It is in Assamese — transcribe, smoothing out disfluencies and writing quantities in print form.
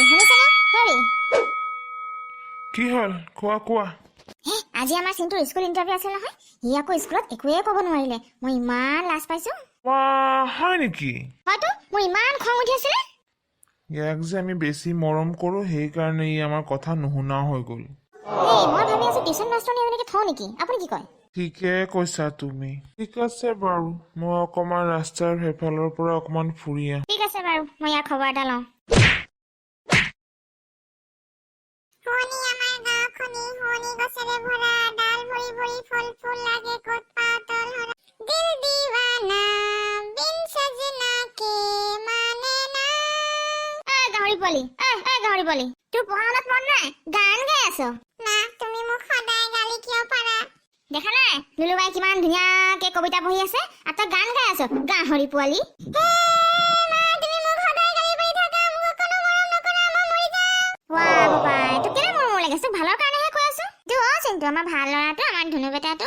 শুনিছেনে? হেৰি কি হল কোৱা কোৱা হে আজি আমাৰ চিন্টুৰ স্কুল ইণ্টাৰভিউ আছিল নহয়। সি আকৌ স্কুলত একোৱে ক'ব নোৱাৰিলে। মই ইমান লাজ পাইছো। হয় নেকি? হয়তো মোৰ ইমান খং উঠি আছিলে। ইয়াক যে আমি বেছি মৰম কৰো সেইকাৰণে ই আমাৰ কথা নুশুনা হৈ গ'ল। এই মই ভাবি আছো টিউচন মাষ্টৰনী এজনীকে থওঁ নেকি? আপুনি কি কয়? ঠিকে কৈছা তুমি। ঠিক আছে বাৰু, মই অকমান ৰাস্তাৰ সেইফালৰ পৰা অকমান ফুৰি আহোঁ। ঠিক আছে বাৰু, মই ইয়াৰ খবৰ এটা লওঁ। শুৱনি আমাৰ গাঁওখনি শুৱনি গছেৰে ভৰা, ডাল ভৰি ভৰি ফল ফুল লাগে ক'ত পাওঁ তল হৰা, দিল দিৱানা বিন সजना के माने ना। গাহৰি পোৱালি, গাহৰি পোৱালি, তোৰ পঢ়া শুনাত মন নাই? গান গাই আছ না, তুমি মোক সদায় গালি কিয় পাৰা? দেখা নাই লুলুবাই কিমান ধুনীয়াকে কবিতা পঢ়ি আছে আৰু তই গান গাই আছ? গাহৰি পোৱালি। তুমি মোক সদায় গালি পাৰি থাকা, মোক কোনো মৰম নকৰা, মই মৰি যাম। ৱাহ বাবাই, তোক কেলে মোৰ লাগিছে? ভালৰ কাৰণেহে কৈ আছো। চিন্তু আমাৰ ভাল ল'ৰাটো, আমাৰ ধুনু বেটাটো।